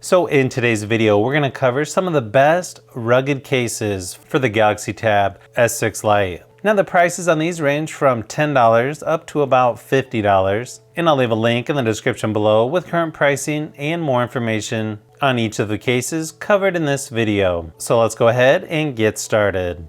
So in today's video, we're going to cover some of the best rugged cases for the Galaxy Tab S6 Lite. Now the prices on these range from $10 up to about $50, and I'll leave a link in the description below with current pricing and more information on each of the cases covered in this video. So let's go ahead and get started.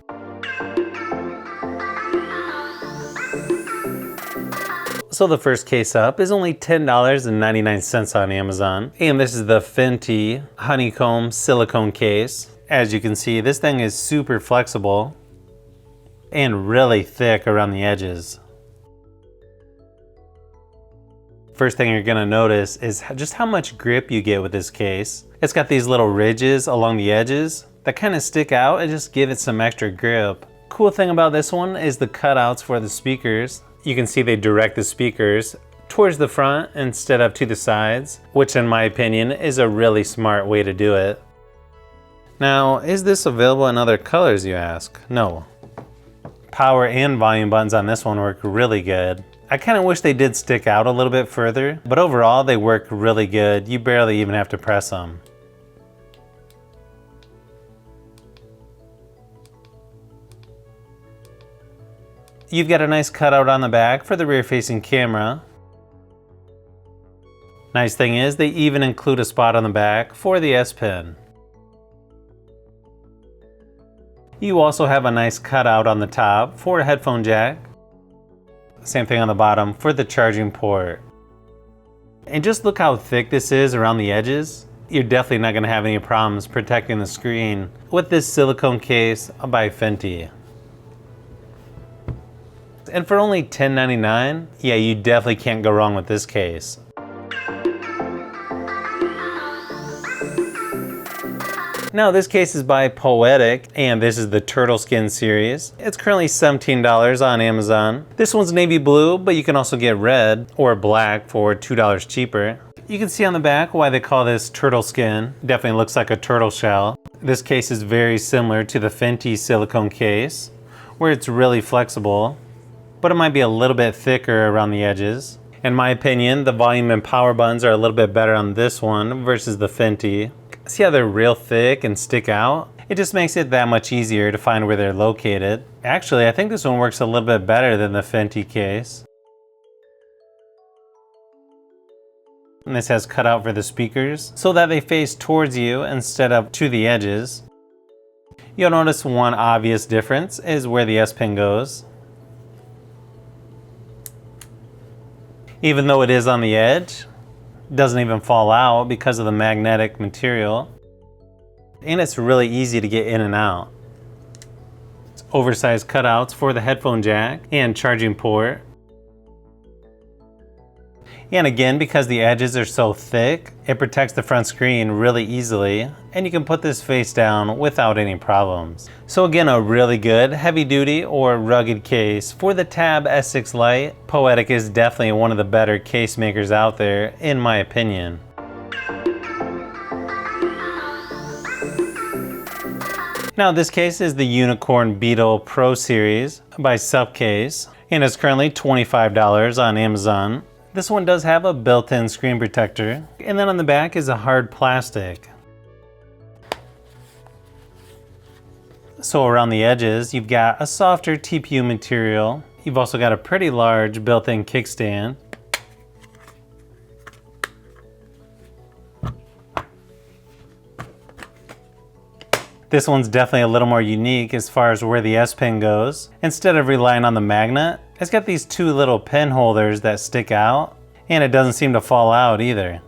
So the first case up is only $10.99 on Amazon, and this is the Fenty Honeycomb Silicone Case. As you can see, this thing is super flexible and really thick around the edges. First thing you're gonna notice is just how much grip you get with this case. It's got these little ridges along the edges that kind of stick out and just give it some extra grip. Cool thing about this one is the cutouts for the speakers. You can see they direct the speakers towards the front instead of to the sides, which in my opinion is a really smart way to do it. Now, is this available in other colors, you ask? No. Power and volume buttons on this one work really good. I kind of wish they did stick out a little bit further, but overall they work really good. You barely even have to press them. You've got a nice cutout on the back for the rear-facing camera. Nice thing is they even include a spot on the back for the S Pen. You also have a nice cutout on the top for a headphone jack. Same thing on the bottom for the charging port. And just look how thick this is around the edges. You're definitely not going to have any problems protecting the screen with this silicone case by Fenty. And for only $10.99, yeah, you definitely can't go wrong with this case. Now this case is by Poetic, and this is the Turtle Skin series. It's currently $17 on Amazon. This one's navy blue, but you can also get red or black for $2 cheaper. You can see on the back why they call this turtle skin. Definitely looks like a turtle shell. This case is very similar to the Fenty silicone case, where it's really flexible, but it might be a little bit thicker around the edges. In my opinion, the volume and power buttons are a little bit better on this one versus the Fenty. See how they're real thick and stick out? It just makes it that much easier to find where they're located. Actually, I think this one works a little bit better than the Fenty case. And this has cutout for the speakers so that they face towards you instead of to the edges. You'll notice one obvious difference is where the S Pen goes. Even though it is on the edge, it doesn't even fall out because of the magnetic material. And it's really easy to get in and out. It's oversized cutouts for the headphone jack and charging port. And again, because the edges are so thick, it protects the front screen really easily, and you can put this face down without any problems. So again, a really good heavy duty or rugged case for the Tab S6 Lite. Poetic is definitely one of the better case makers out there, in my opinion. Now this case is the Unicorn Beetle Pro Series by Supcase, and it's currently $25 on Amazon. This one does have a built-in screen protector, and then on the back is a hard plastic. So around the edges, you've got a softer TPU material. You've also got a pretty large built-in kickstand. This one's definitely a little more unique as far as where the S Pen goes. Instead of relying on the magnet, it's got these two little pen holders that stick out, and it doesn't seem to fall out either.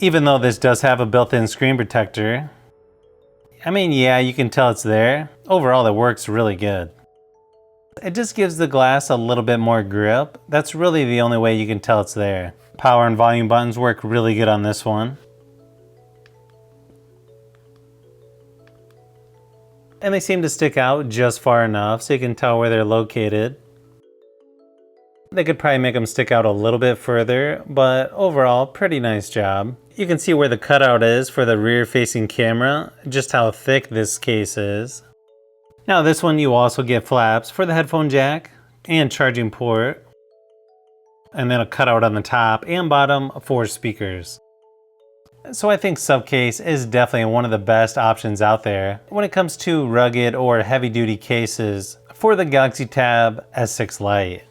Even though this does have a built-in screen protector, I mean, yeah, you can tell it's there. Overall, it works really good. It just gives the glass a little bit more grip. That's really the only way you can tell it's there. Power and volume buttons work really good on this one. And they seem to stick out just far enough so you can tell where they're located. They could probably make them stick out a little bit further, but overall, pretty nice job. You can see where the cutout is for the rear-facing camera, just how thick this case is. Now this one you also get flaps for the headphone jack and charging port. and then a cutout on the top and bottom for speakers. So I think Subcase is definitely one of the best options out there when it comes to rugged or heavy duty cases for the Galaxy Tab S6 Lite.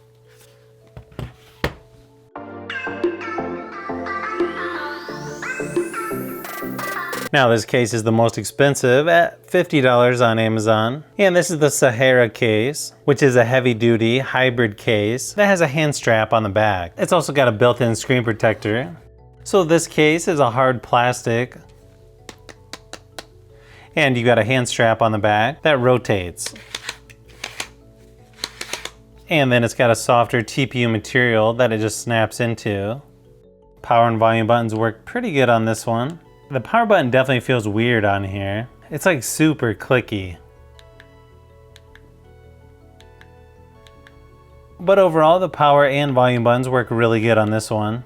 Now this case is the most expensive at $50 on Amazon. And this is the Sahara case, which is a heavy duty hybrid case that has a hand strap on the back. It's also got a built-in screen protector. So this case is a hard plastic. And you got a hand strap on the back that rotates. And then it's got a softer TPU material that it just snaps into. Power and volume buttons work pretty good on this one. The power button definitely feels weird on here. It's like super clicky. But overall, the power and volume buttons work really good on this one.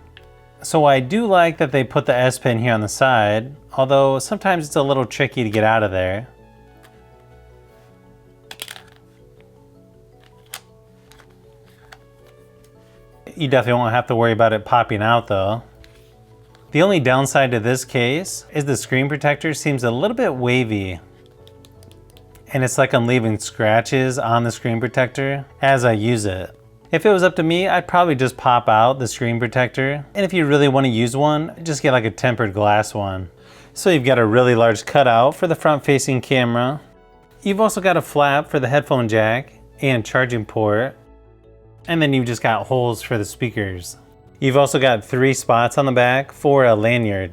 So I do like that they put the S Pen here on the side, although sometimes it's a little tricky to get out of there. You definitely won't have to worry about it popping out though. The only downside to this case is the screen protector seems a little bit wavy. And it's like I'm leaving scratches on the screen protector as I use it. If it was up to me, I'd probably just pop out the screen protector. And if you really want to use one, just get like a tempered glass one. So you've got a really large cutout for the front facing camera. You've also got a flap for the headphone jack and charging port. And then you've just got holes for the speakers. You've also got 3 spots on the back for a lanyard.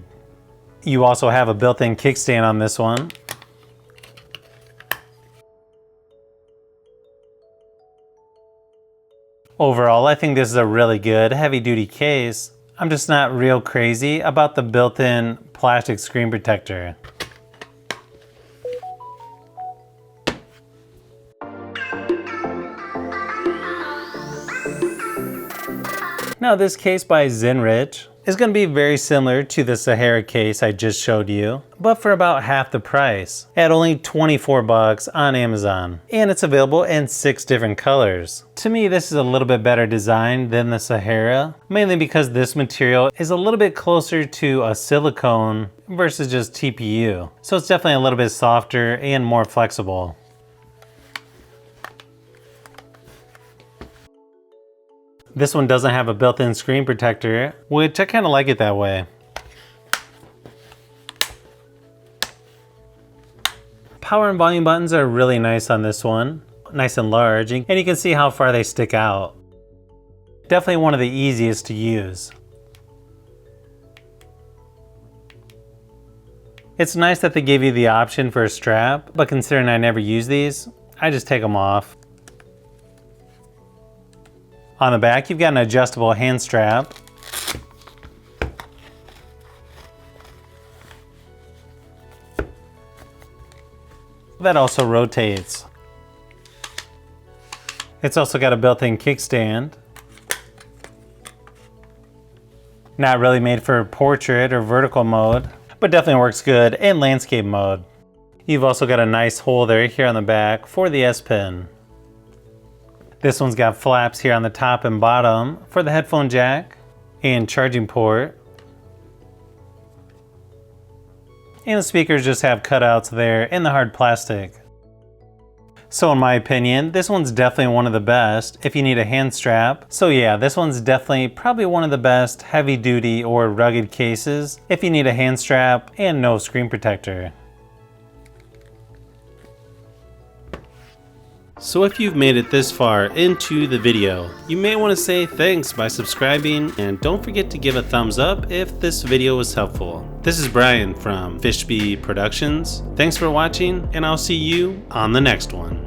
You also have a built-in kickstand on this one. Overall, I think this is a really good heavy-duty case. I'm just not real crazy about the built-in plastic screen protector. Now this case by Zenrich is going to be very similar to the Sahara case I just showed you, but for about half the price, at only $24 on Amazon. And it's available in 6 different colors. To me, this is a little bit better designed than the Sahara, mainly because this material is a little bit closer to a silicone versus just TPU. So it's definitely a little bit softer and more flexible. This one doesn't have a built-in screen protector, which I kind of like it that way. Power and volume buttons are really nice on this one, nice and large, and you can see how far they stick out. Definitely one of the easiest to use. It's nice that they give you the option for a strap, but considering I never use these, I just take them off. On the back, you've got an adjustable hand strap. That also rotates. It's also got a built-in kickstand. Not really made for portrait or vertical mode, but definitely works good in landscape mode. You've also got a nice holder here on the back for the S Pen. This one's got flaps here on the top and bottom for the headphone jack and charging port. And the speakers just have cutouts there in the hard plastic. So in my opinion, this one's definitely one of the best if you need a hand strap. So yeah, this one's definitely probably one of the best heavy duty or rugged cases if you need a hand strap and no screen protector. So if you've made it this far into the video, you may want to say thanks by subscribing, and don't forget to give a thumbs up if this video was helpful. This is Brian from Fishbee Productions. Thanks for watching, and I'll see you on the next one.